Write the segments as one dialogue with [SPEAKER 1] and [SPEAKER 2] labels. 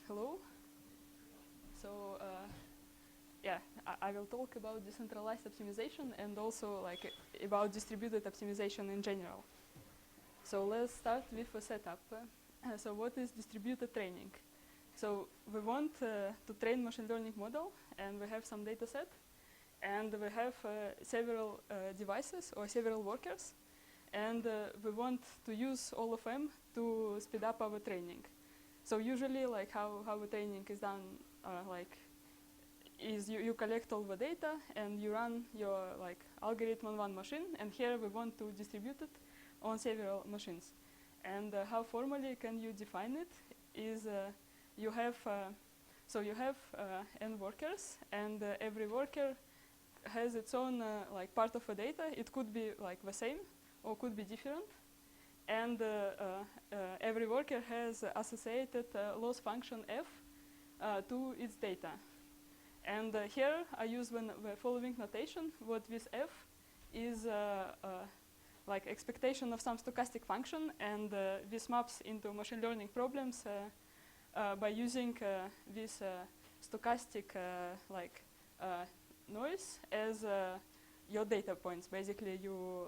[SPEAKER 1] Hello. So yeah, I will talk about decentralized optimization and also like about distributed optimization in general. So let's start with a setup. So what is distributed training? So we want to train machine learning model, and we have some data set, and we have several devices or several workers, and we want to use all of them to speed up our training. So usually, like how the training is done, is you collect all the data and you run your like algorithm on one machine, and here we want to distribute it on several machines. And how formally can you define it is you have n workers, and every worker has its own like part of the data. It could be like the same or could be different. And every worker has associated loss function f to its data. And here I use the following notation. What this f is like expectation of some stochastic function, and this maps into machine learning problems by using this stochastic noise as your data points. Basically, you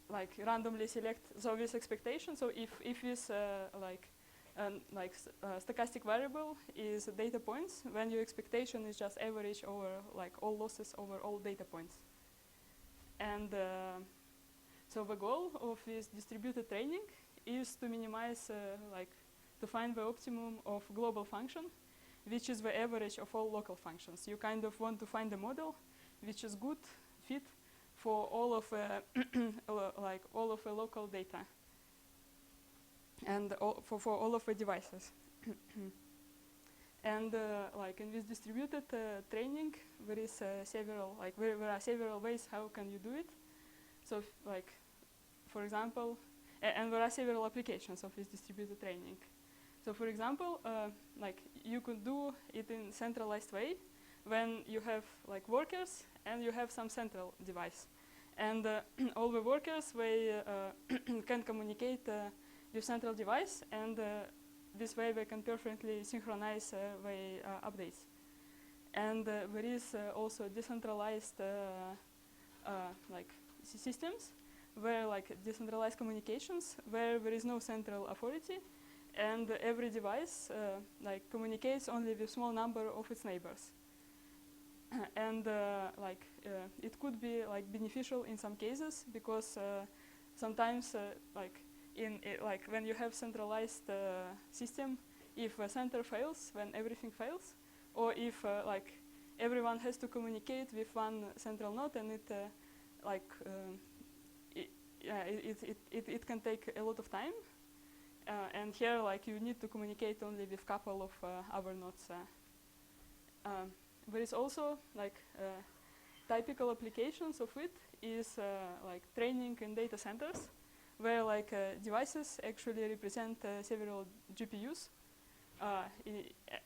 [SPEAKER 1] like randomly select this expectation. So if this stochastic variable is data points, then your expectation is just average over like all losses over all data points. And so the goal of this distributed training is to minimize to find the optimum of global function, which is the average of all local functions. You kind of want to find a model which is good fit for all of all of the local data and for all of the devices. And like in this distributed training, there is several there are several ways how can you do it. So like for example, and there are several applications of this distributed training. So for example, like you could do it in centralized way when you have like workers and you have some central device, and all the workers they can communicate with central device, and this way they can perfectly synchronize the updates. And there is also decentralized like systems where like decentralized communications where there is no central authority, and every device like communicates only with small number of its neighbors. And it could be like beneficial in some cases, because sometimes like when you have centralized system, if a center fails, then everything fails, or if like everyone has to communicate with one central node, and it can take a lot of time. And here, like you need to communicate only with couple of other nodes. There is also like typical applications of it is like training in data centers, where like devices actually represent several GPUs,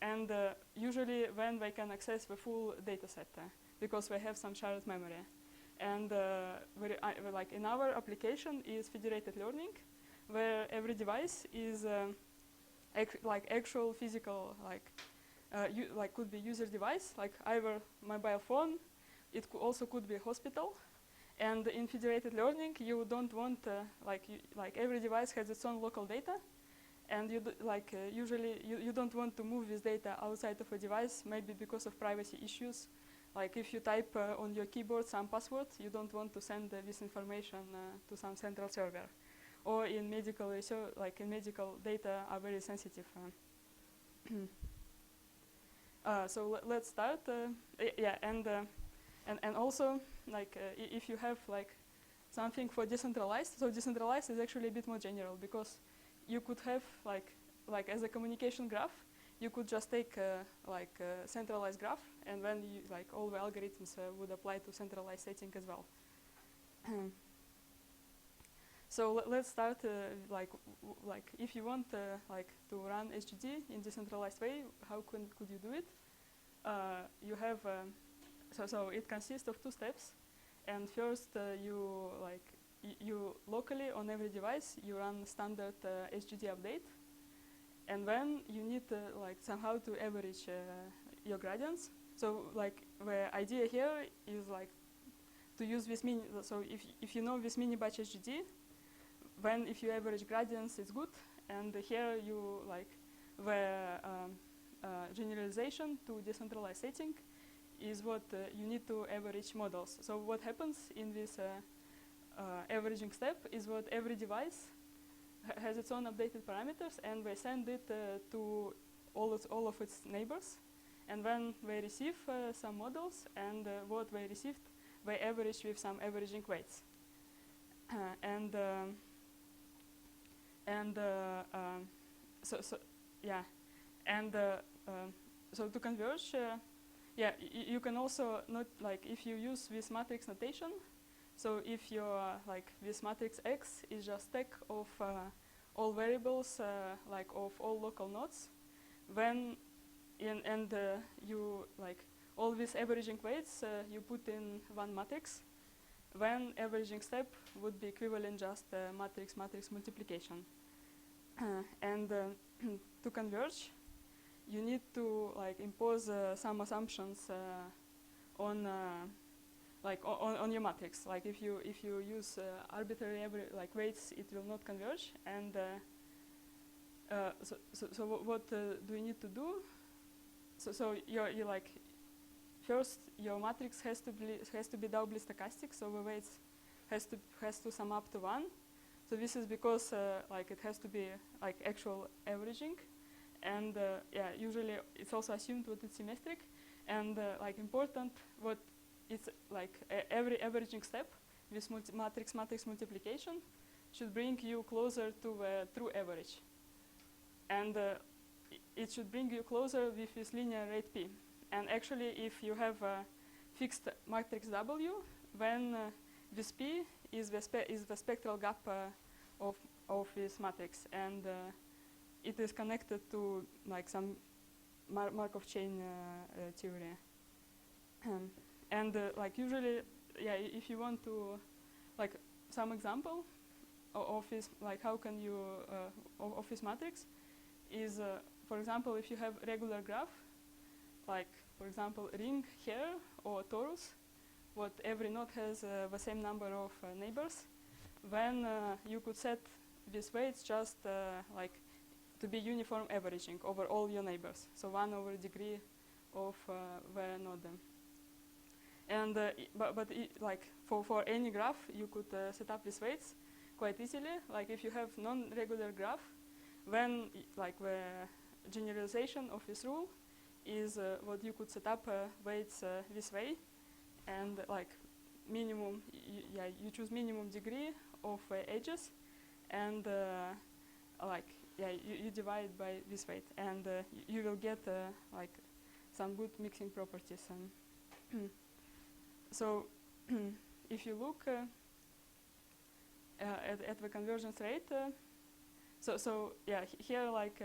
[SPEAKER 1] and usually when they can access the full data set because they have some shared memory. And like in our application is federated learning, where every device is like actual physical like could be user device, like either mobile phone, it also could be a hospital. And in federated learning, you don't want like every device has its own local data, and you usually you don't want to move this data outside of a device, maybe because of privacy issues. Like if you type on your keyboard some password, you don't want to send this information to some central server. Or in medical research, like in medical data are very sensitive. So let's start. Yeah, and also like if you have like something for decentralized, so decentralized is actually a bit more general, because you could have like as a communication graph, you could just take like a centralized graph, and then you, like all the algorithms would apply to centralized setting as well. So let's start like if you want like to run HGD in decentralized way, how could you do it? You have so it consists of two steps, and first you like you locally on every device you run standard HGD update, and then you need like somehow to average your gradients. So like the idea here is like to use this mini. So if you know this mini batch HGD, then if you average gradients, it's good. And here you like the generalization to decentralized setting is what you need to average models. So what happens in this averaging step is what every device has its own updated parameters, and they send it to all of its neighbors. And then they receive some models, and what they received, they average with some averaging weights. So to converge, you can also not like if you use this matrix notation. So if your like this matrix X is just stack of all variables like of all local nodes, then you like all these averaging weights you put in one matrix, then averaging step would be equivalent just matrix multiplication. To converge, you need to like impose some assumptions on your matrix. Like if you use arbitrary like weights, it will not converge. And so what do you need to do? So you like first your matrix has to be doubly stochastic. So the weights has to sum up to 1. So this is because like it has to be like actual averaging, and usually it's also assumed that it's symmetric, and like important what it's like every averaging step with matrix multiplication should bring you closer to the true average, and it should bring you closer with this linear rate p. And actually, if you have a fixed matrix W, then this p is the spectral gap of this matrix, and it is connected to like some Markov chain theory. And like usually, if you want to like some example of this, like how can you of this matrix is, for example, if you have regular graph, like for example ring here or torus, what every node has the same number of neighbors, then you could set these weights just like to be uniform averaging over all your neighbors. So 1 over degree of the node. And like for any graph, you could set up these weights quite easily. Like if you have non-regular graph, then like the generalization of this rule is what you could set up weights this way, and like minimum, you choose minimum degree of edges, and you divide by this weight, and you will get like some good mixing properties. So if you look at the convergence rate, here like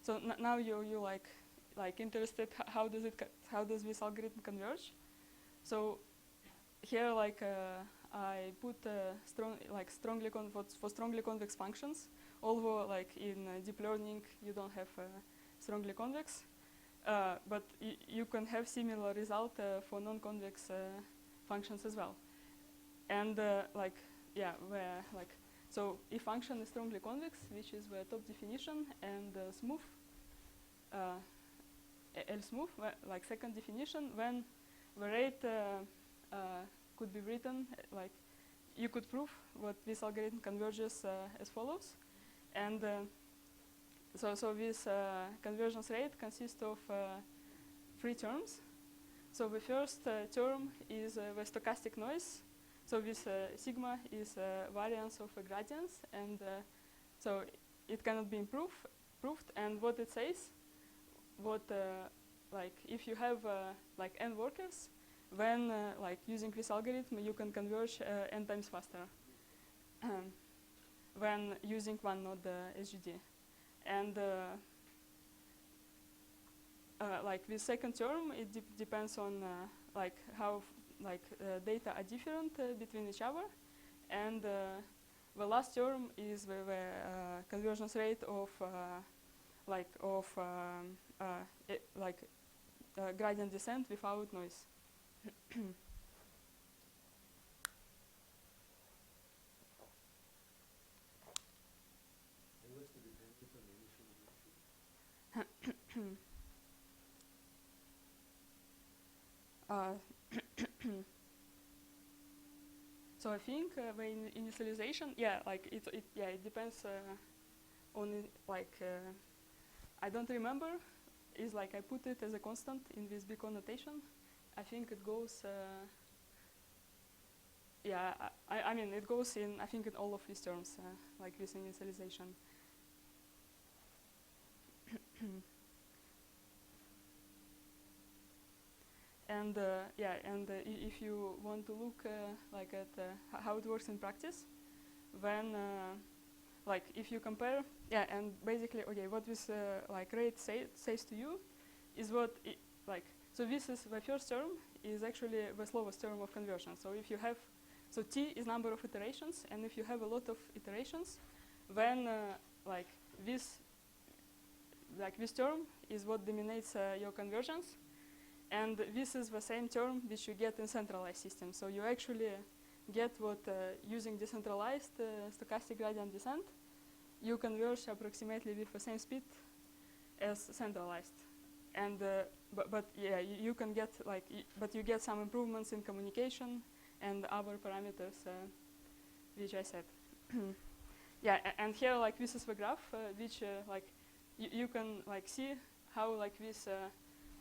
[SPEAKER 1] so now you like interested how does this algorithm converge? So here like I put strongly convex functions, although like in deep learning you don't have strongly convex, but you can have similar result for non-convex functions as well. And so if function is strongly convex, which is the top definition, and smooth, L smooth, like second definition, then the rate could be written like you could prove what this algorithm converges as follows. And so this convergence rate consists of 3 terms. So the first term is the stochastic noise. So this sigma is variance of the gradients, and so it cannot be proved. And what it says, like if you have like n workers, then like using this algorithm you can converge n times faster than using one node SGD. And like the second term, it depends on like how data are different between each other, and the last term is the convergence rate of gradient descent without noise.
[SPEAKER 2] And what's the dependence on the initialization?
[SPEAKER 1] So I think the initialization, it depends on I don't remember. Is like I put it as a constant in this beacon notation. I think it goes. I mean it goes in. I think in all of these terms, like this initialization. And if you want to look at how it works in practice, then if you compare, and basically, okay, what this rate says to you is so this is the first term is actually the slowest term of conversion. So if you have, so t is number of iterations, and if you have a lot of iterations, then this term is what dominates your conversions. And this is the same term which you get in centralized systems. So you actually get what, using decentralized stochastic gradient descent, you converge approximately with the same speed as centralized. And you can get but you get some improvements in communication and other parameters which I said. And here this is the graph which you can see how this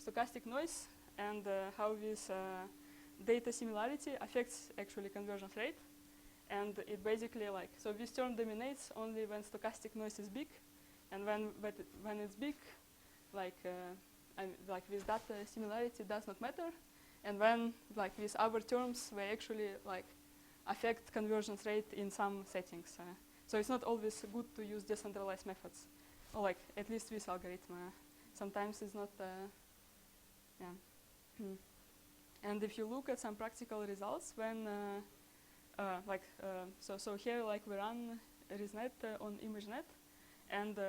[SPEAKER 1] stochastic noise and how this data similarity affects actually convergence rate. And it basically so this term dominates only when stochastic noise is big, and when it's big, this data similarity does not matter, and when these other terms they actually affect convergence rate in some settings. So it's not always good to use decentralized methods, or at least this algorithm. Sometimes it's not. And if you look at some practical results, when so here we run ResNet on ImageNet, and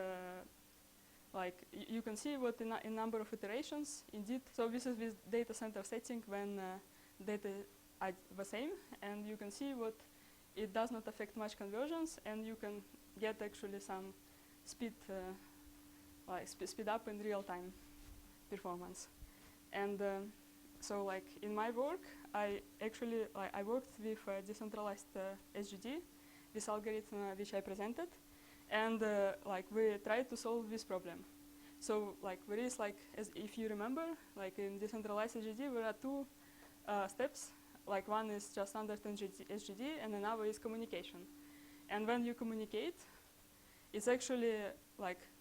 [SPEAKER 1] you can see what in number of iterations indeed. So this is this data center setting when data are the same, and you can see what it does not affect much conversions, and you can get actually some speed speed up in real time performance. And so in my work, I actually I worked with decentralized SGD, this algorithm which I presented, and we tried to solve this problem. So there is as if you remember, in decentralized SGD there are two steps. One is just standard SGD, and another is communication. And when you communicate, it's actually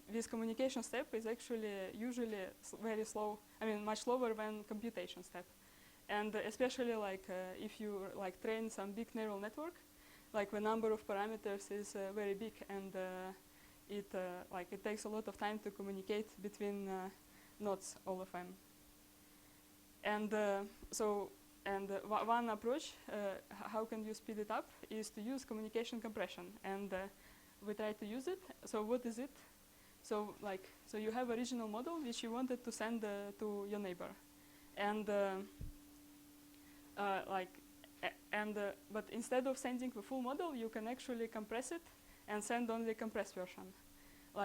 [SPEAKER 1] this communication step is actually usually very slow. I mean, much slower than computation step. And especially if you train some big neural network, the number of parameters is very big, and it takes a lot of time to communicate between nodes, all of them. And one approach, how can you speed it up, is to use communication compression, and we try to use it. So what is it? So so you have a regional model which you wanted to send to your neighbor, and but instead of sending the full model, you can actually compress it and send only a compressed version.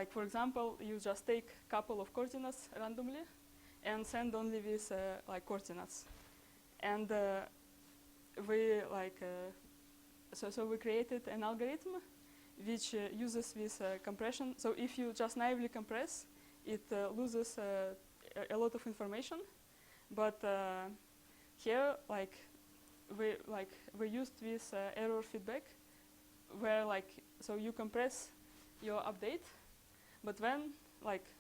[SPEAKER 1] For example, you just take a couple of coordinates randomly and send only these coordinates. And we so we created an algorithm which uses this compression. So if you just naively compress, it loses a lot of information. But here, we used this error feedback, where so you compress your update, but when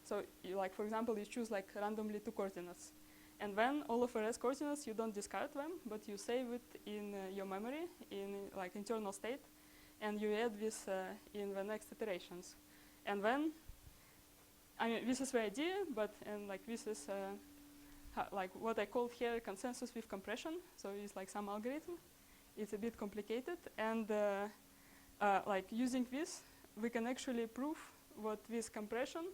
[SPEAKER 1] so you, for example, you choose randomly two coordinates, and when all of the rest coordinates you don't discard them, but you save it in your memory in internal state, and you add this in the next iterations. And then, I mean, this is the idea, but this is what I call here consensus with compression. So it's some algorithm, it's a bit complicated, and like using this, we can actually prove what this compression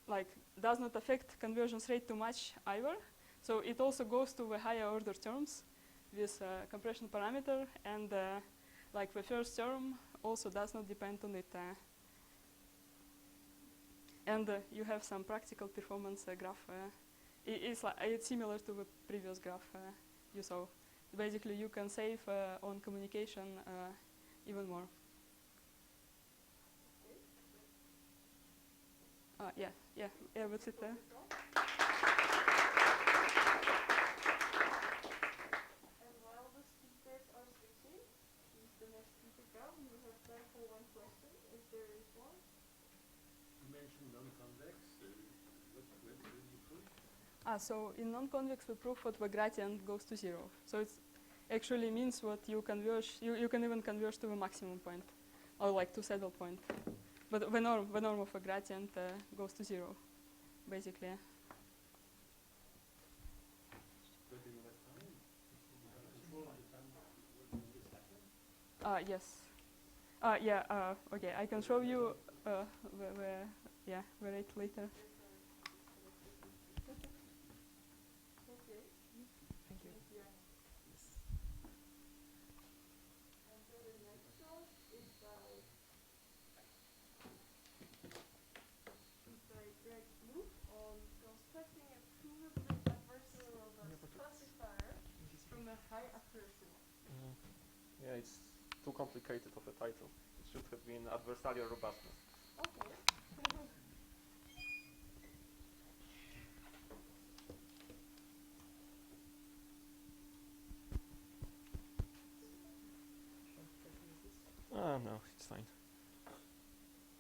[SPEAKER 1] like does not affect convergence rate too much either. So it also goes to the higher order terms with compression parameter, and like the first term also does not depend on it. And you have some practical performance graph. It's similar to the previous graph you saw. Basically, you can save on communication even more. Yeah, that's it.
[SPEAKER 2] And while the speakers are switching, please the next speaker come. We have time for one question, if there is one.
[SPEAKER 3] You mentioned non-convex. What did you prove?
[SPEAKER 1] So in non-convex, we prove that the gradient goes to 0. So it actually means what you converge. You can even converge to the maximum point, or like to saddle point. But the norm of a gradient goes to 0, basically.
[SPEAKER 3] But in what time? You have control of the time when this happens?
[SPEAKER 1] Yes. Okay, I can show you the rate later.
[SPEAKER 2] Okay.
[SPEAKER 1] Thank you.
[SPEAKER 2] And so the next one is by Greg Loop on constructing a provably adversarial robust classifier from a high accuracy one.
[SPEAKER 4] Yeah, it's too complicated of a title. It should have been adversarial robustness.
[SPEAKER 2] Okay.
[SPEAKER 4] No, it's fine.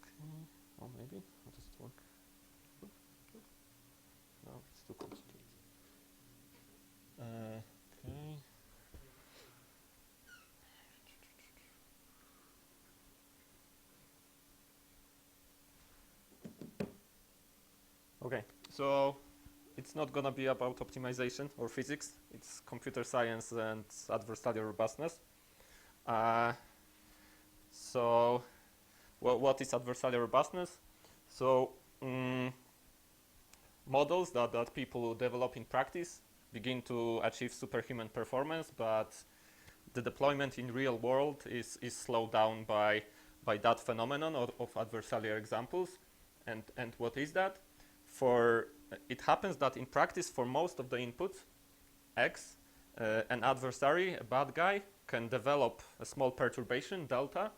[SPEAKER 4] Okay. Oh, maybe. How does it work? No, it's too complicated. Okay. Okay, so it's not gonna be about optimization or physics. It's computer science and adversarial robustness. So, what is adversarial robustness? So, models that people develop in practice begin to achieve superhuman performance, but the deployment in real world is slowed down by that phenomenon of adversarial examples. And what is that? It happens that in practice, for most of the inputs, X, an adversary, a bad guy, can develop a small perturbation, delta,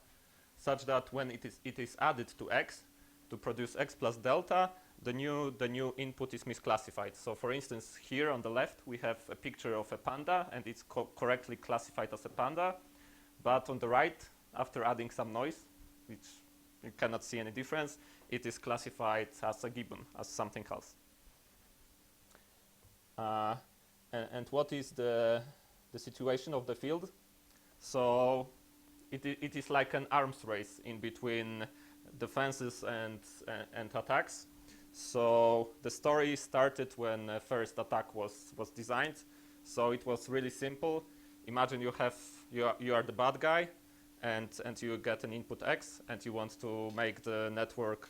[SPEAKER 4] such that when it is added to X to produce X plus delta, the new input is misclassified. So for instance, here on the left, we have a picture of a panda, and it's correctly classified as a panda. But on the right, after adding some noise, which you cannot see any difference, it is classified as a gibbon, as something else. And what is the situation of the field? So it is like an arms race in between defenses and attacks. So the story started when the first attack was designed. So it was really simple. Imagine you are the bad guy, and you get an input X, and you want to make the network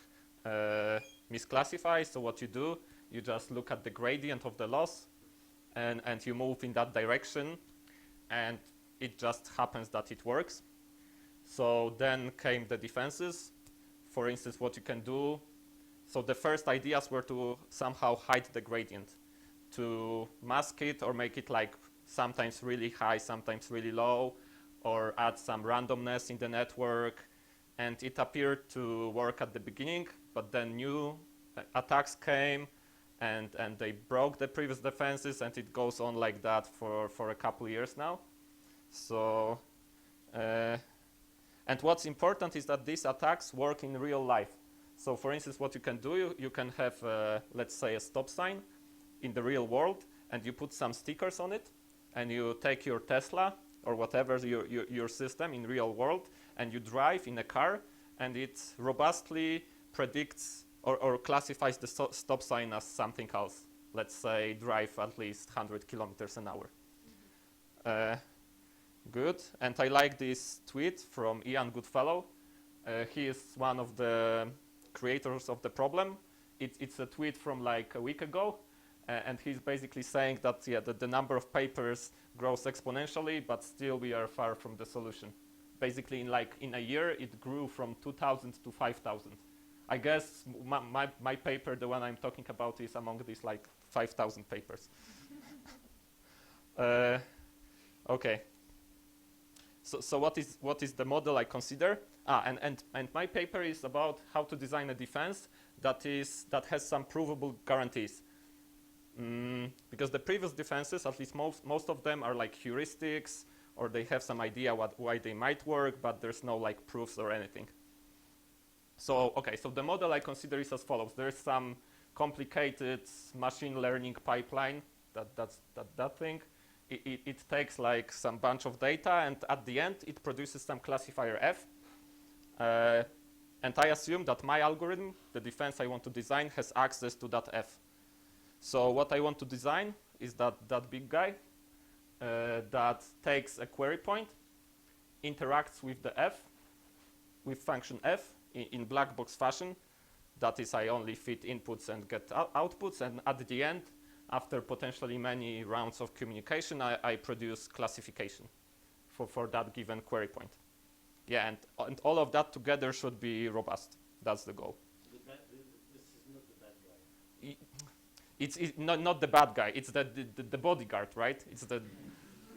[SPEAKER 4] misclassify. So what you do, you just look at the gradient of the loss, and you move in that direction, and it just happens that it works. So then came the defenses. For instance, what you can do. So the first ideas were to somehow hide the gradient, to mask it or make it like sometimes really high, sometimes really low, or add some randomness in the network. And it appeared to work at the beginning, but then new attacks came, and they broke the previous defenses, and it goes on like that for a couple years now. So, and what's important is that these attacks work in real life. So for instance, what you can do, you can have, let's say, a stop sign in the real world, and you put some stickers on it, and you take your Tesla or whatever your system in real world, and you drive in a car, and it robustly predicts or classifies the stop sign as something else. Let's say drive at least 100 kilometers an hour. Good. And I like this tweet from Ian Goodfellow. He is one of the creators of the problem. It's a tweet from like a week ago, and he's basically saying that the number of papers grows exponentially, but still we are far from the solution. Basically, in a year, it grew from 2,000 to 5,000. I guess my paper, the one I'm talking about, is among these like 5,000 papers. Okay. So what is the model I consider? And my paper is about how to design a defense that has some provable guarantees. Because the previous defenses, at least most of them, are like heuristics, or they have some idea why they might work, but there's no like proofs or anything. So the model I consider is as follows. There's some complicated machine learning pipeline that thing. It takes like some bunch of data, and at the end it produces some classifier F. And I assume that my algorithm, the defense I want to design, has access to that F. So what I want to design is that big guy that takes a query point, interacts with the F, with function F in black box fashion. That is, I only feed inputs and get outputs, and at the end, after potentially many rounds of communication, I produce classification for that given query point. Yeah, and all of that together should be robust. That's the goal.
[SPEAKER 3] This is not the bad guy.
[SPEAKER 4] It's not the bad guy. It's the bodyguard, right?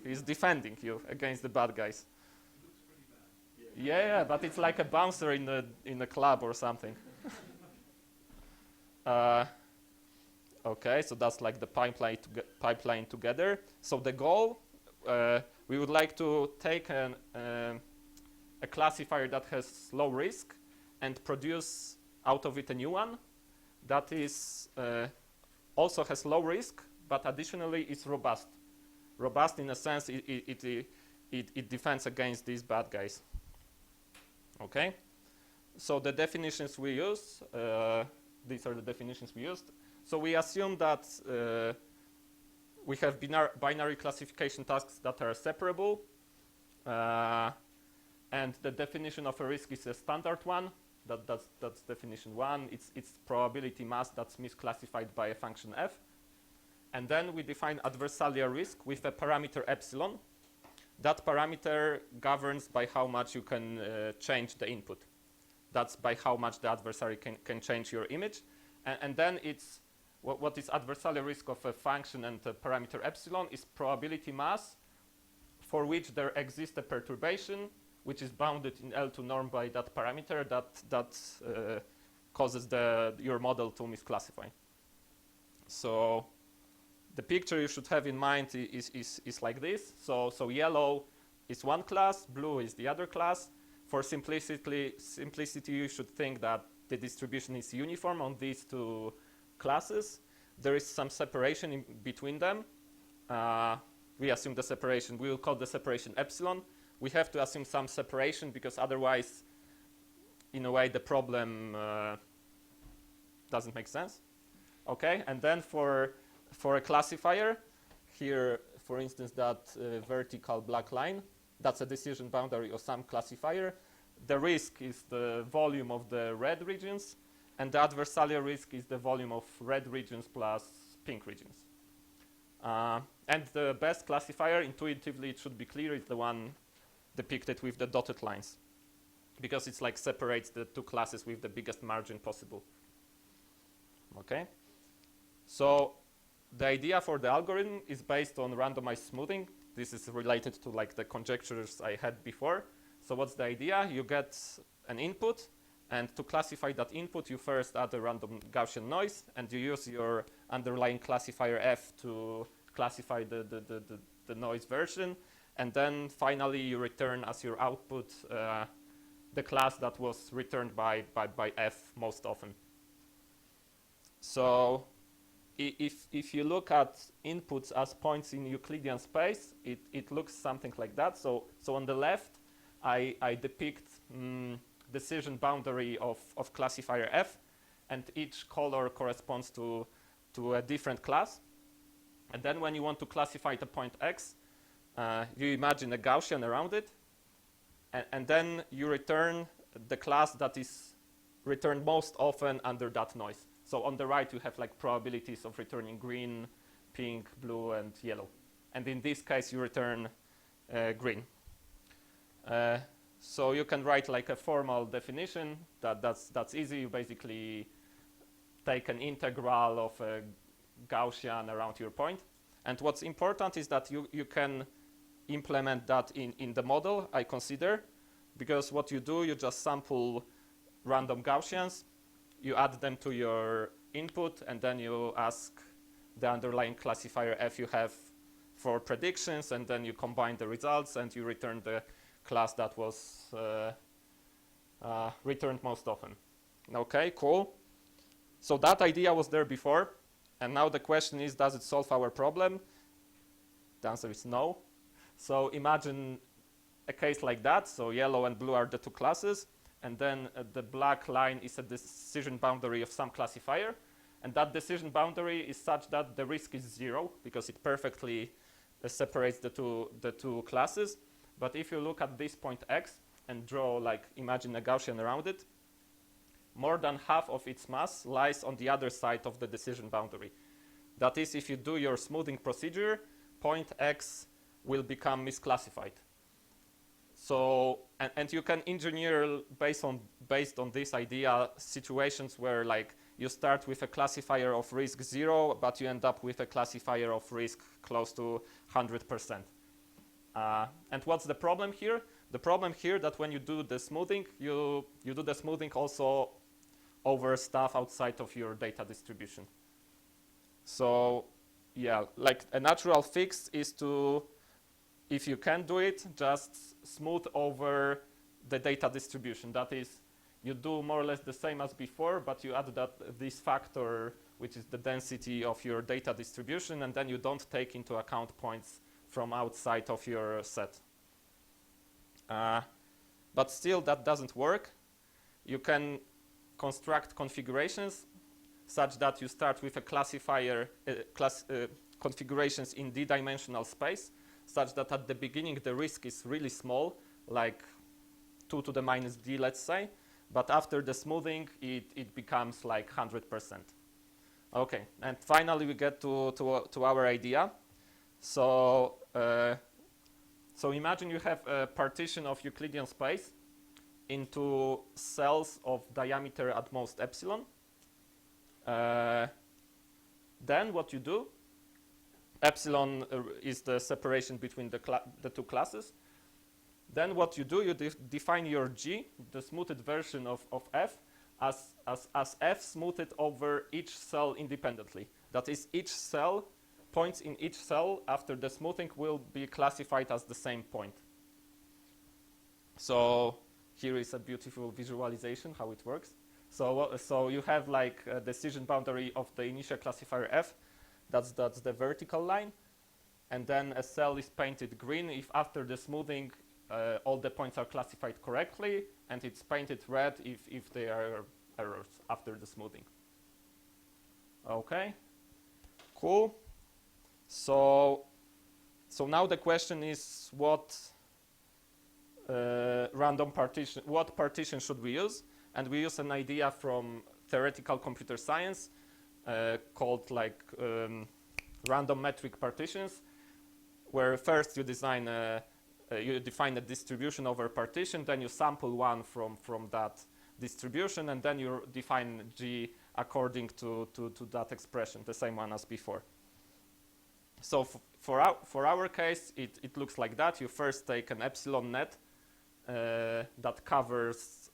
[SPEAKER 4] He's defending you against the bad guys.
[SPEAKER 3] Looks pretty bad.
[SPEAKER 4] Yeah, but it's like a bouncer in a club or something. Okay, so that's like the pipeline together. So the goal, we would like to take a classifier that has low risk and produce out of it a new one that is also has low risk, but additionally is robust. Robust in a sense it defends against these bad guys. Okay, so the definitions we use, these are the definitions we used. So we assume that we have binary classification tasks that are separable, and the definition of a risk is a standard one. That's definition one. It's probability mass that's misclassified by a function f. And then we define adversarial risk with a parameter epsilon. That parameter governs by how much you can change the input. That's by how much the adversary can change your image. And then it's what is adversarial risk of a function and a parameter epsilon is probability mass for which there exists a perturbation which is bounded in L2 norm by that parameter that causes your model to misclassify. So the picture you should have in mind is like this. So yellow is one class, blue is the other class. For simplicity, you should think that the distribution is uniform on these two classes. There is some separation in between them. We assume the separation, we will call the separation epsilon. We have to assume some separation because otherwise, in a way, the problem doesn't make sense. Okay, and then for a classifier, here, for instance, that vertical black line, that's a decision boundary of some classifier. The risk is the volume of the red regions, and the adversarial risk is the volume of red regions plus pink regions. And the best classifier, intuitively it should be clear, is the one depicted with the dotted lines, because it's like separates the two classes with the biggest margin possible. Okay, so the idea for the algorithm is based on randomized smoothing. This is related to like the conjectures I had before. So what's the idea? You get an input, and to classify that input, you first add a random Gaussian noise, and you use your underlying classifier f to classify the noise version, and then finally you return as your output the class that was returned by f most often. So if you look at inputs as points in Euclidean space, it looks something like that. So on the left, I depict decision boundary of classifier f, and each color corresponds to a different class. And then when you want to classify the point x, you imagine a Gaussian around it, and then you return the class that is returned most often under that noise. So on the right, you have like probabilities of returning green, pink, blue, and yellow. And in this case, you return green. So you can write like a formal definition that's easy. You basically take an integral of a Gaussian around your point. And what's important is that you can implement that in the model, I consider, because what you do, you just sample random Gaussians, you add them to your input, and then you ask the underlying classifier f you have for predictions, and then you combine the results and you return the class that was returned most often. Okay, cool. So that idea was there before, and now the question is, does it solve our problem? The answer is no. So imagine a case like that. So yellow and blue are the two classes, and then the black line is a decision boundary of some classifier, and that decision boundary is such that the risk is 0 because it perfectly separates the two classes. But if you look at this point x and draw, like, imagine a Gaussian around it, more than half of its mass lies on the other side of the decision boundary. That is, if you do your smoothing procedure, point x will become misclassified. So, and you can engineer based on this idea situations where, like, you start with a classifier of risk 0, but you end up with a classifier of risk close to 100%. And what's the problem here? The problem here that when you do the smoothing, you do the smoothing also over stuff outside of your data distribution. So yeah, like a natural fix is to, if you can do it, just smooth over the data distribution. That is, you do more or less the same as before, but you add this factor, which is the density of your data distribution, and then you don't take into account points from outside of your set. But still, that doesn't work. You can construct configurations such that you start with a classifier configurations in d-dimensional space, such that at the beginning the risk is really small, like 2 to the minus d, let's say, but after the smoothing it becomes like 100%. Okay, and finally we get to our idea. So so imagine you have a partition of Euclidean space into cells of diameter at most epsilon. Then what you do, epsilon is the separation between the two classes. Then what you do, you define your G, the smoothed version of f, as f smoothed over each cell independently. That is, each cell, points in each cell after the smoothing will be classified as the same point. So here is a beautiful visualization how it works. So you have like a decision boundary of the initial classifier f, that's the vertical line, and then a cell is painted green if after the smoothing all the points are classified correctly, and it's painted red if there are errors after the smoothing. Okay, cool. So now the question is what what partition should we use? And we use an idea from theoretical computer science called like random metric partitions, where first you define a distribution over partition, then you sample one from that distribution, and then you define G according to that expression, the same one as before. So for our case, it looks like that. You first take an epsilon net that covers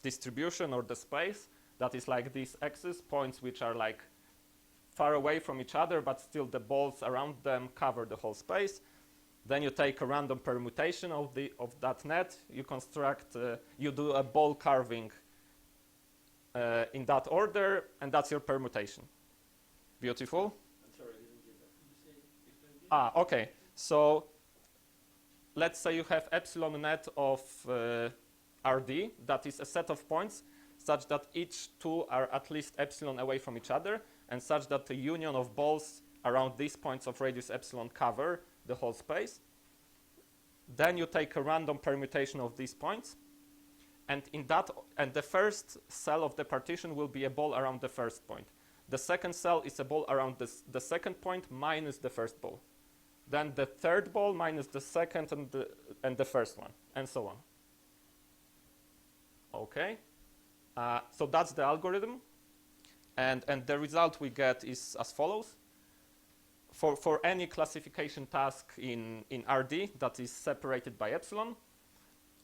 [SPEAKER 4] distribution or the space, that is like these x's, points which are like far away from each other, but still the balls around them cover the whole space. Then you take a random permutation of that net. You construct, you do a ball carving in that order, and that's your permutation. Beautiful.
[SPEAKER 3] I'm sorry, I didn't get that. Could you say explain again?
[SPEAKER 4] Okay. So let's say you have epsilon net of RD, that is a set of points such that each two are at least epsilon away from each other, and such that the union of balls around these points of radius epsilon cover the whole space. Then you take a random permutation of these points, and the first cell of the partition will be a ball around the first point. The second cell is a ball around the second point minus the first ball. Then the third ball minus the second and the first one, and so on. Okay, so that's the algorithm, and the result we get is as follows. For any classification task in RD that is separated by epsilon,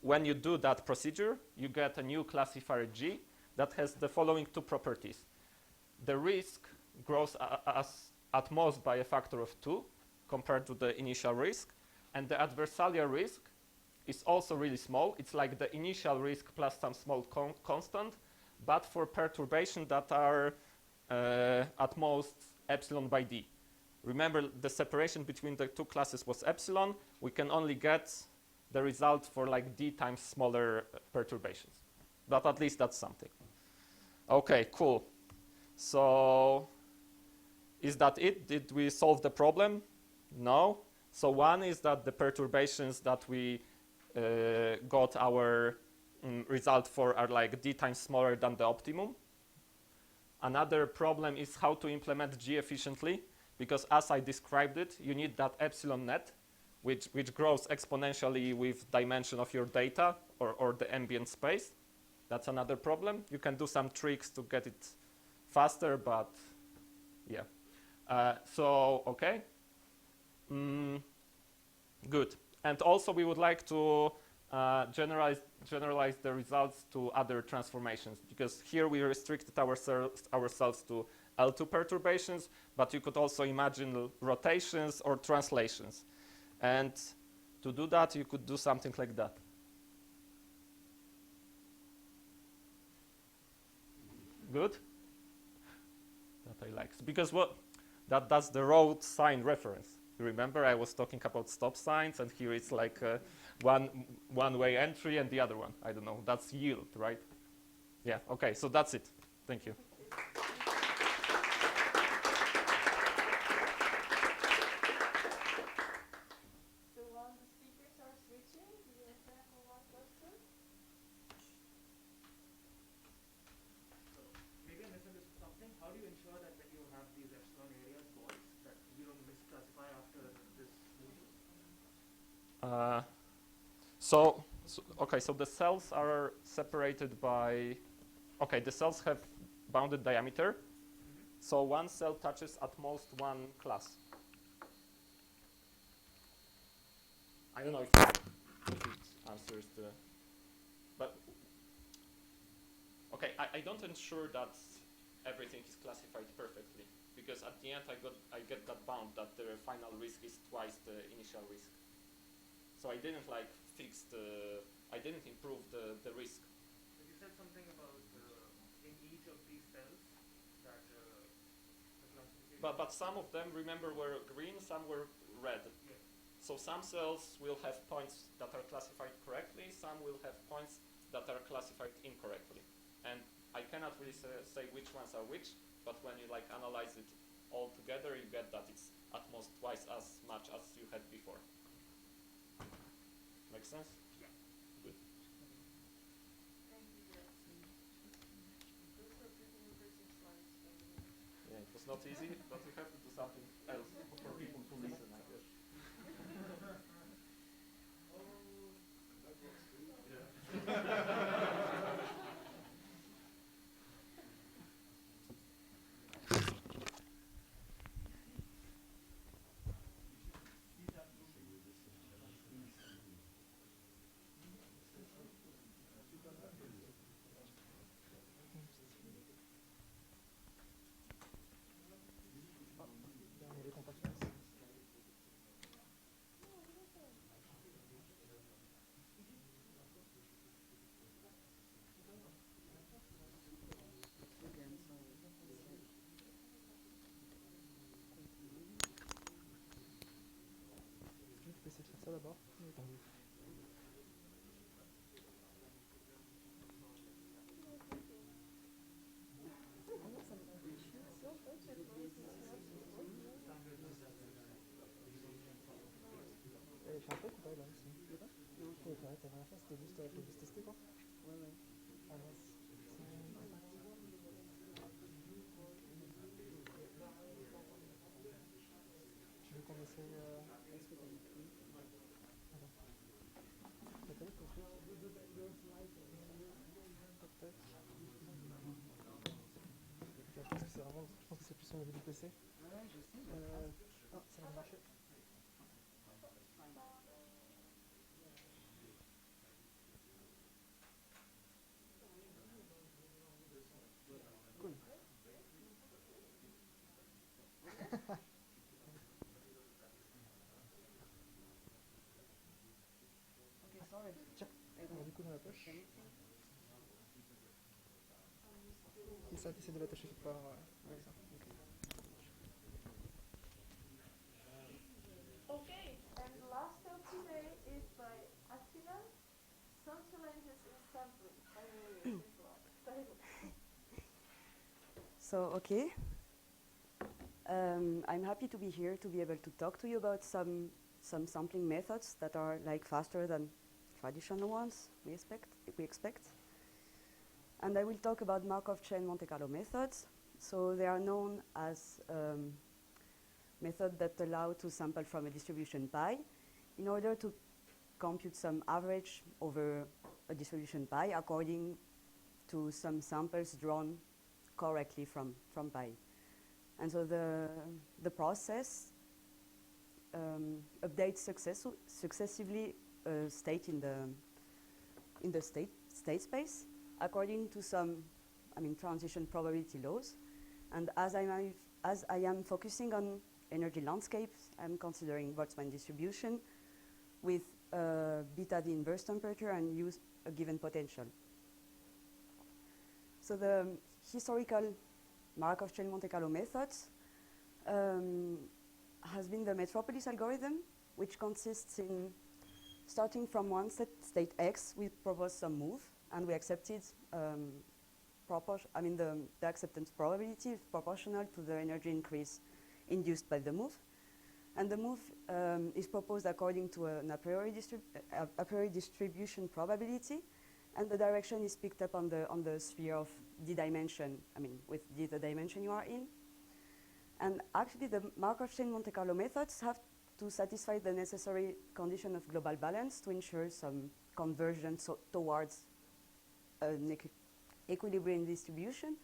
[SPEAKER 4] when you do that procedure, you get a new classifier G that has the following two properties. The risk grows at most by a factor of 2 compared to the initial risk, and the adversarial risk is also really small. It's like the initial risk plus some small constant, but for perturbations that are at most epsilon by d. Remember, the separation between the two classes was epsilon. We can only get the result for like d times smaller perturbations. But at least that's something. Okay, cool. So is that it? Did we solve the problem? No. So one is that the perturbations that we got our result for are like d times smaller than the optimum. Another problem is how to implement G efficiently, because as I described it, you need that epsilon net, which grows exponentially with dimension of your data or the ambient space. That's another problem. You can do some tricks to get it faster, but yeah. So, okay. Good. And also we would like to generalize the results to other transformations, because here we restricted ourselves to L2 perturbations, but you could also imagine rotations or translations. And to do that, you could do something like that. Good? That I like. Because that's the road sign reference. You remember I was talking about stop signs, and here it's like one-way entry and the other one. I don't know. That's yield, right? Yeah, okay, so that's it. Thank you.
[SPEAKER 2] So while the speakers are switching, do you have time for one question?
[SPEAKER 3] So maybe I misunderstood something. How do you ensure that when you have these epsilon areas balls, that you don't misclassify after this movement?
[SPEAKER 4] So the cells are separated by, the cells have bounded diameter. So one cell touches at most one class. I don't know if it answers the, but okay, I don't ensure that everything is classified perfectly, because at the end I get that bound that the final risk is twice the initial risk. So I didn't like I didn't improve the risk.
[SPEAKER 3] But you said something about in each of these cells that the classification.
[SPEAKER 4] But some of them, remember, were green, some were red.
[SPEAKER 3] Yeah.
[SPEAKER 4] So some cells will have points that are classified correctly, some will have points that are classified incorrectly. And I cannot really say which ones are which, but when you like analyze it all together, you get that it's at most twice as much as you had before. Make sense?
[SPEAKER 3] Yeah.
[SPEAKER 4] Good.
[SPEAKER 2] Thank you, Jackson. Those were pretty impressive slides.
[SPEAKER 4] Yeah, it was not easy, but we have to do something else for people to listen, I guess.
[SPEAKER 5] t'as rien à faire, c'était juste, faut juste tester quoi.
[SPEAKER 6] Ouais, ouais.
[SPEAKER 5] Adresse. Tu veux qu'on essaye
[SPEAKER 6] Est-ce que t'as des trucs?
[SPEAKER 5] Attends. T'as ton truc Tac, tac. Ok, je pense que c'est vraiment. Je pense que c'est plus au niveau du PC.
[SPEAKER 6] Ouais, je sais.
[SPEAKER 5] Ah, ça va marcher. Cool.
[SPEAKER 6] Okay, sorry.
[SPEAKER 5] Tiens, alors du coup dans la poche. Et ça, t'essaies de l'attacher quelque part. Ouais, ça.
[SPEAKER 2] Okay, and the last talk today is by Attila. Some challenges in sampling. I will
[SPEAKER 6] So, okay. I'm happy to be here to be able to talk to you about some sampling methods that are like faster than traditional ones we expect. And I will talk about Markov chain Monte Carlo methods. So they are known as methods that allow to sample from a distribution pi in order to compute some average over a distribution pi according to some samples drawn correctly from pi. And so the process updates successively a state in the state space according to some, transition probability laws. And as I am focusing on energy landscapes, I'm considering Boltzmann distribution with beta the inverse temperature and use a given potential. So the historical Markov chain Monte Carlo methods has been the metropolis algorithm, which consists in starting from one state X, we propose some move, and we accepted the acceptance probability is proportional to the energy increase induced by the move. And the move is proposed according to an a priori distribution probability, and the direction is picked up on the sphere of the dimension, with the dimension you are in. And actually the Markov chain Monte Carlo methods have to satisfy the necessary condition of global balance to ensure some convergence towards an equilibrium distribution.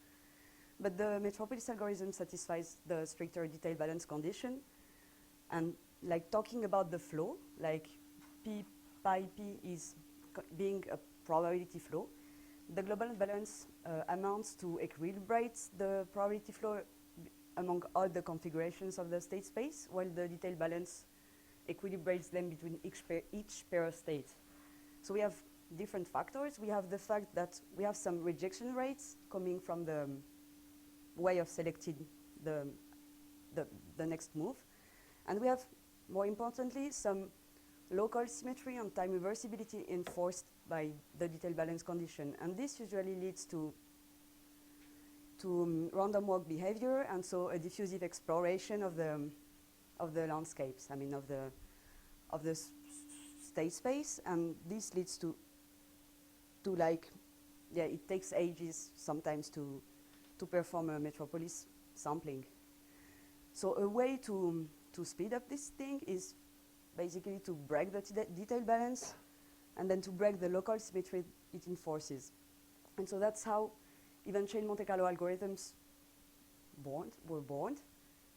[SPEAKER 6] But the metropolis algorithm satisfies the stricter detail balance condition. And like talking about the flow, like P pi P is being a probability flow, the global balance amounts to equilibrate the probability flow among all the configurations of the state space, while the detail balance equilibrates them between each pair of states. So we have different factors. We have the fact that we have some rejection rates coming from the way of selecting the next move. And we have, more importantly, some local symmetry and time reversibility enforced by the detail balance condition. And this usually leads to random walk behavior, and so a diffusive exploration of the landscapes, of the state space. And this leads to it takes ages sometimes to perform a metropolis sampling. So a way to speed up this thing is basically to break the detail balance and then to break the local symmetry it enforces. And so that's how even chain Monte Carlo algorithms were born.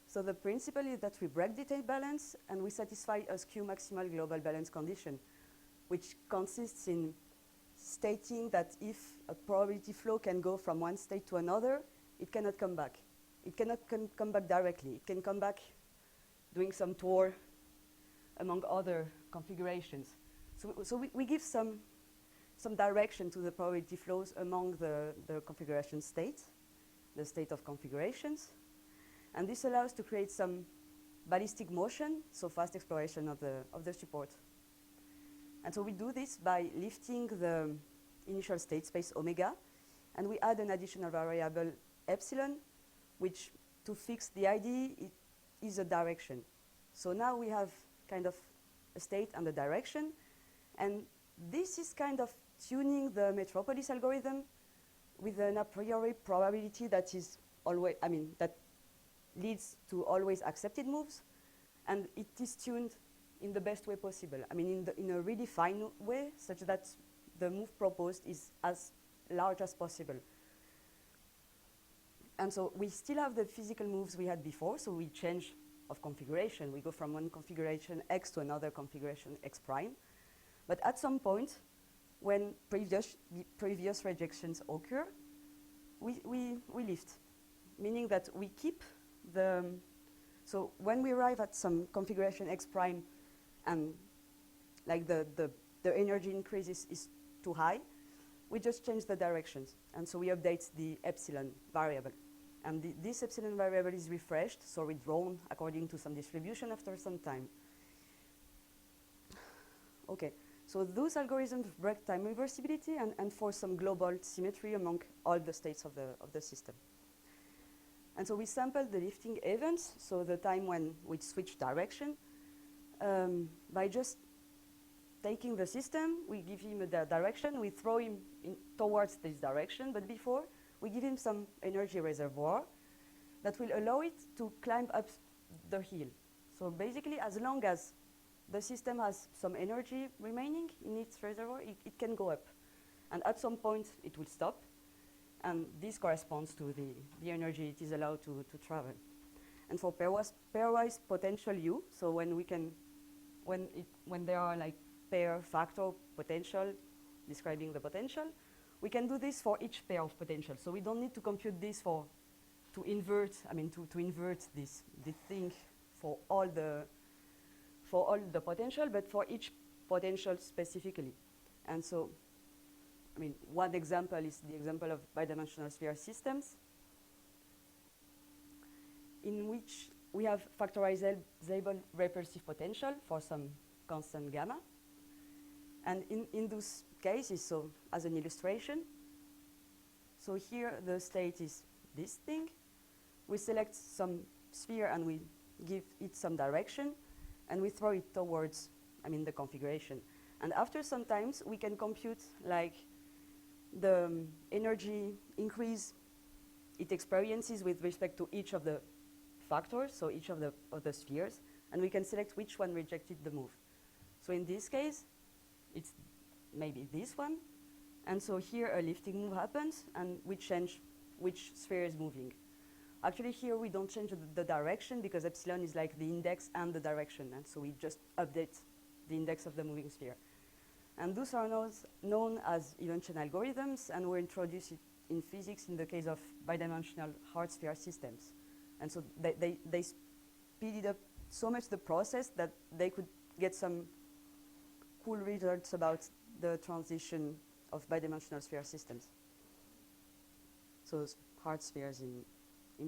[SPEAKER 6] So the principle is that we break detail balance and we satisfy a skew maximal global balance condition, which consists in stating that if a probability flow can go from one state to another, it cannot come back. It cannot come back directly. It can come back doing some tour among other configurations. So we give some direction to the probability flows among the configuration states, the state of configurations. And this allows to create some ballistic motion, so fast exploration of the support. And so we do this by lifting the initial state space omega, and we add an additional variable epsilon, which to fix the ID is a direction. So now we have kind of a state and a direction, and this is kind of tuning the metropolis algorithm with an a priori probability that is always, that leads to always accepted moves, and it is tuned in the best way possible. In a really fine way, such that the move proposed is as large as possible. And so we still have the physical moves we had before, so we change of configuration. We go from one configuration X to another configuration X prime. But at some point, when previous rejections occur, we lift, meaning that we keep the, so when we arrive at some configuration X prime and like the energy increase is too high, we just change the directions. And so we update the epsilon variable. And this epsilon variable is refreshed, so redrawn according to some distribution after some time. Okay, so those algorithms break time reversibility and enforce some global symmetry among all the states of the system. And so we sampled the lifting events, so the time when we switch direction, by just taking the system, we give him a direction, we throw him towards this direction, but before, we give him some energy reservoir that will allow it to climb up the hill. So basically, as long as the system has some energy remaining in its reservoir, it can go up. And at some point, it will stop. And this corresponds to the energy it is allowed to travel. And for pairwise potential U, so when there are like pair factor potential describing the potential, we can do this for each pair of potential. So we don't need to compute this to invert this thing for all the potential, but for each potential specifically. And so, one example is the example of bidimensional sphere systems, in which we have factorizable repulsive potential for some constant gamma. And in those cases, so as an illustration, so here the state is this thing. We select some sphere and we give it some direction, and we throw it towards, the configuration. And after some times, we can compute like the energy increase it experiences with respect to each of the factors, so each of the spheres, and we can select which one rejected the move. So in this case, it's maybe this one, and so here a lifting move happens, and we change which sphere is moving. Actually, here we don't change the direction because epsilon is like the index and the direction, and so we just update the index of the moving sphere. And those are known as event chain algorithms, and were introduced in physics in the case of bidimensional hard sphere systems. And so they speeded up so much the process that they could get some cool results about the transition of bidimensional sphere systems. So hard spheres in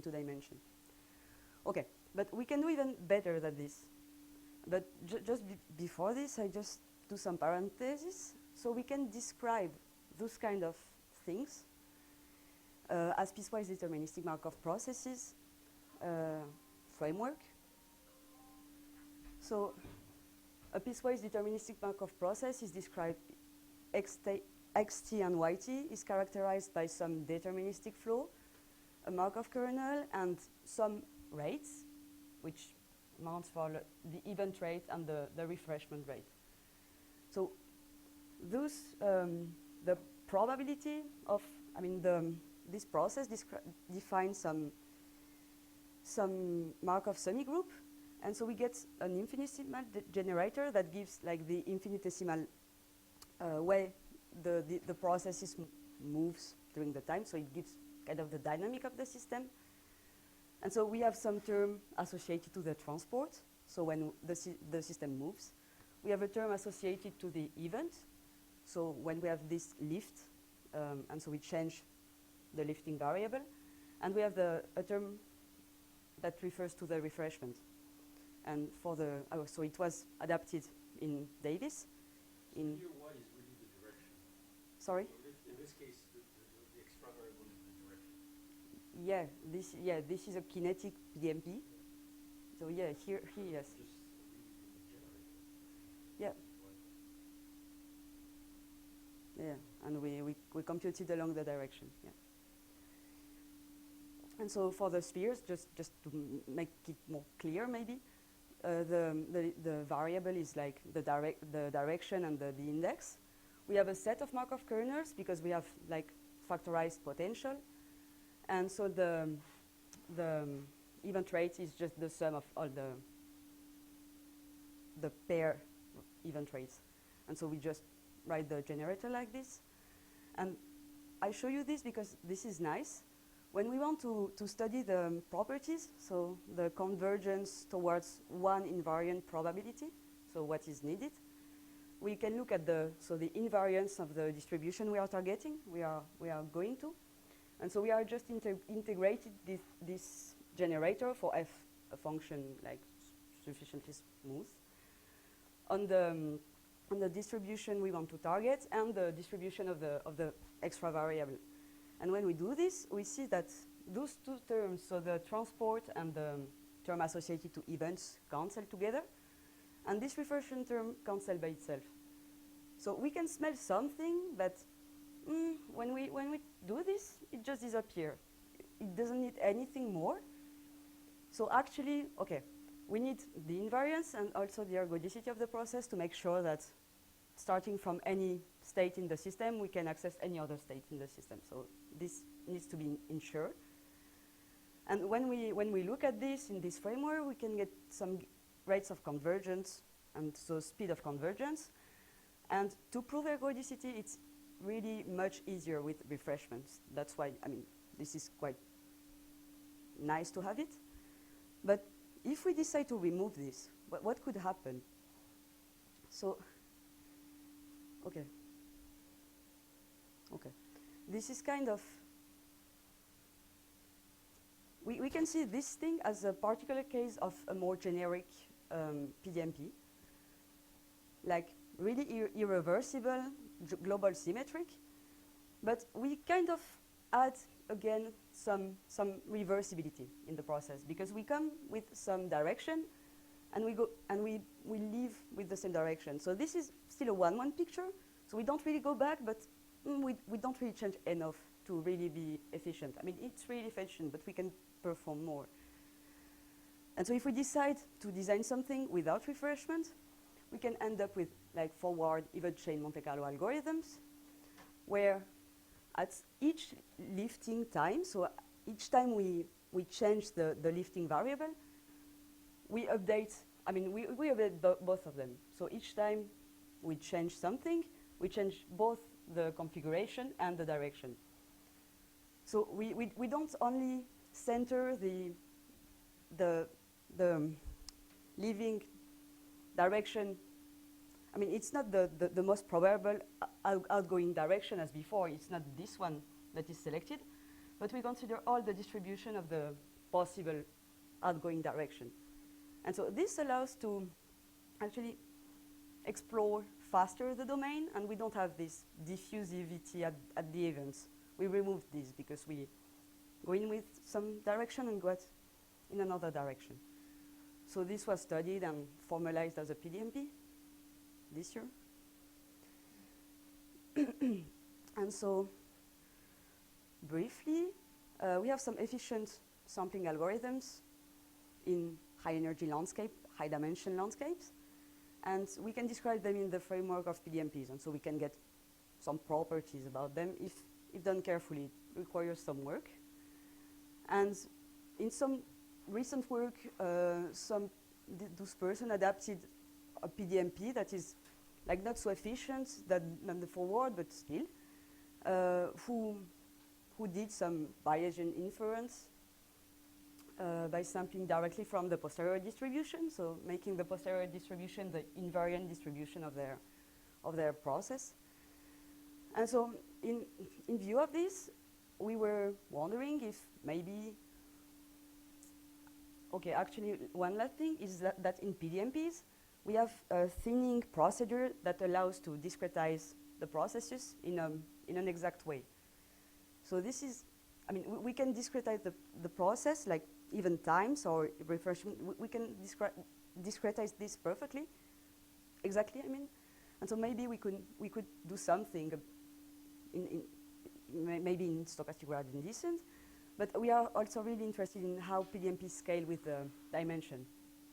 [SPEAKER 6] two dimension. Okay, but we can do even better than this. But just before this, I just do some parentheses. So we can describe those kind of things as piecewise deterministic Markov processes framework. So a piecewise deterministic Markov process is described, xt and yt is characterized by some deterministic flow, a Markov kernel, and some rates, which amounts for the event rate and the refreshment rate. So those, the probability of, this process defines some Markov semigroup, and so we get an infinitesimal generator that gives like the infinitesimal way the process moves during the time, so it gives kind of the dynamic of the system. And so we have some term associated to the transport, so when the system moves. We have a term associated to the event, so when we have this lift, and so we change the lifting variable. And we have a term that refers to the refreshment. And for so it was adapted in Davis.
[SPEAKER 7] So here y is really the direction.
[SPEAKER 6] Sorry?
[SPEAKER 7] So in this case, the extra variable is the direction.
[SPEAKER 6] Yeah, this is a kinetic PDMP. So yeah, here yes.
[SPEAKER 7] Just reading the generator.
[SPEAKER 6] Yeah. and we computed along the direction. Yeah. And so for the spheres, just to make it more clear, maybe the variable is like the direction and the index. We have a set of Markov kernels because we have like factorized potential, and so the event rate is just the sum of all the pair event rates. And so we just write the generator like this. And I show you this because this is nice. When we want to study the properties, so the convergence towards one invariant probability, so what is needed, we can look at the invariance of the distribution we are targeting, we are going to. And so we are just integrated this generator for f, a function like sufficiently smooth, on the distribution we want to target and the distribution of the extra variable. And when we do this, we see that those two terms, so the transport and the term associated to events, cancel together, and this reflection term cancel by itself. So we can smell something, but when we do this, it just disappears. It doesn't need anything more. So actually, okay, we need the invariance and also the ergodicity of the process to make sure that starting from any state in the system, we can access any other state in the system. So this needs to be ensured. And when we look at this in this framework, we can get some rates of convergence and so speed of convergence. And to prove ergodicity, it's really much easier with refreshments. That's why, I mean, this is quite nice to have it. But if we decide to remove this, what could happen? So, okay. This is kind of, we can see this thing as a particular case of a more generic PDMP, like really irreversible, global symmetric, but we kind of add again some reversibility in the process because we come with some direction and we leave with the same direction. So this is still a one-one picture. So we don't really go back, but we don't really change enough to really be efficient. I mean, it's really efficient, but we can perform more. And so if we decide to design something without refreshment, we can end up with like forward even chain Monte Carlo algorithms, where at each lifting time, so each time we change the lifting variable, we update, I mean, we update both of them. So each time we change something, we change both the configuration and the direction. So we don't only center the leaving direction. I mean, it's not the most probable outgoing direction as before. It's not this one that is selected, but we consider all the distribution of the possible outgoing direction. And so this allows to actually explore faster the domain, and we don't have this diffusivity at the events. We removed this because we go in with some direction and go in another direction. So this was studied and formalized as a PDMP this year. And so briefly, we have some efficient sampling algorithms in high energy landscape, high dimension landscapes. And we can describe them in the framework of PDMPs. And so we can get some properties about them. If done carefully, it requires some work. And in some recent work, those person adapted a PDMP that is like not so efficient than the forward, but still, who did some Bayesian inference by sampling directly from the posterior distribution, so making the posterior distribution the invariant distribution of their process. And so in view of this, we were wondering if maybe, okay, actually one last thing is that in PDMPs, we have a thinning procedure that allows to discretize the processes in an exact way. So this is, I mean, we can discretize the process, like even times or refreshment. We can discretize this perfectly, exactly, I mean. And so maybe we could do something maybe in stochastic gradient descent. But we are also really interested in how PDMP scale with the dimension.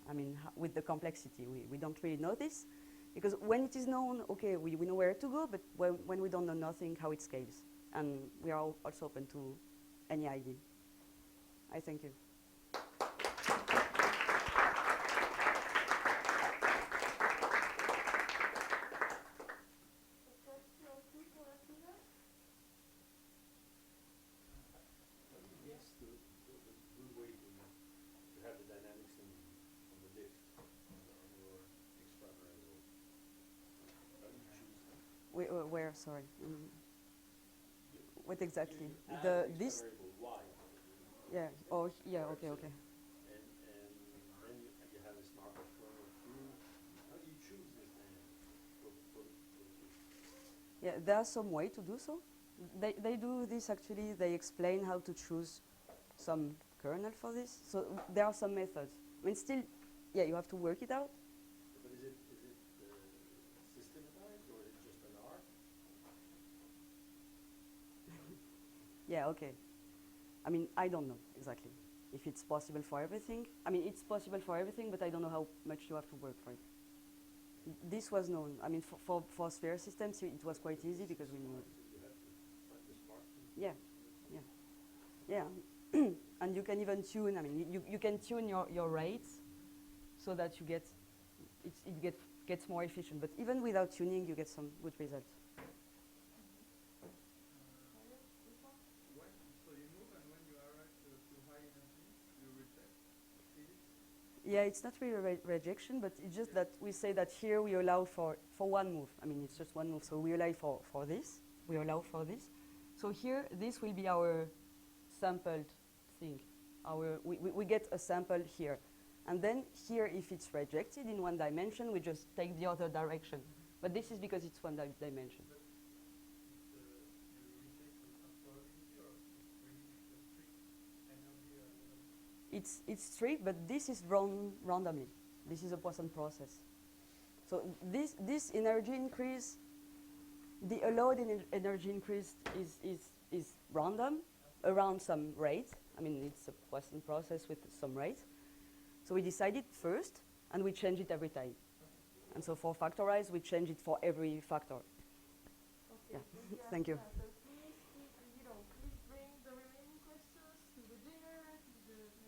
[SPEAKER 6] I mean, with the complexity. We don't really know this. Because when it is known, okay, we know where to go, but when we don't know nothing, how it scales. And we are also open to any idea. I thank you.
[SPEAKER 7] Yes, the good way to have the dynamics on the lift on your extravaganza. How do you choose them?
[SPEAKER 6] Where, sorry? What exactly?
[SPEAKER 7] You add an
[SPEAKER 6] This?
[SPEAKER 7] extra variable, y.
[SPEAKER 6] Yeah. Oh, yeah. Okay. Okay.
[SPEAKER 7] And then you have this Markov kernel through. How do you choose this dynamic for the
[SPEAKER 6] Yeah, there's some way to do so. They do this actually. They explain how to choose some kernel for this. So there are some methods. I mean, still, yeah, you have to work it out.
[SPEAKER 7] But is it systematized or is it just an R?
[SPEAKER 6] Yeah. Okay. I mean, I don't know exactly if it's possible for everything. I mean, it's possible for everything, but I don't know how much you have to work for it. This was known. I mean, for sphere systems, it was quite easy because we knew.
[SPEAKER 7] You have to find the smart thing.
[SPEAKER 6] Yeah, yeah. And you can even tune. I mean, you can tune your rates so that you get gets more efficient. But even without tuning, you get some good results.
[SPEAKER 2] So you move, and when you arrive to high energy, you reject physics?
[SPEAKER 6] Yeah, it's not really rejection, but it's just that we say that here we allow for one move. I mean, it's just one move, so we allow for this. We allow for this. So here, this will be our sampled thing. We get a sample here. And then here, if it's rejected in one dimension, we just take the other direction. But this is because it's one dimension.
[SPEAKER 2] You reject some probability, or it's really a strict energy?
[SPEAKER 6] It's strict, but this is run randomly. This is a Poisson process. So this energy increase, the allowed energy increase is random around some rate. I mean, it's a Poisson process with some rate. So we decide it first, and we change it every time. And so for factorize, we change it for every factor.
[SPEAKER 2] Okay,
[SPEAKER 6] Yeah.
[SPEAKER 2] thank you.
[SPEAKER 6] Thank you.
[SPEAKER 2] That's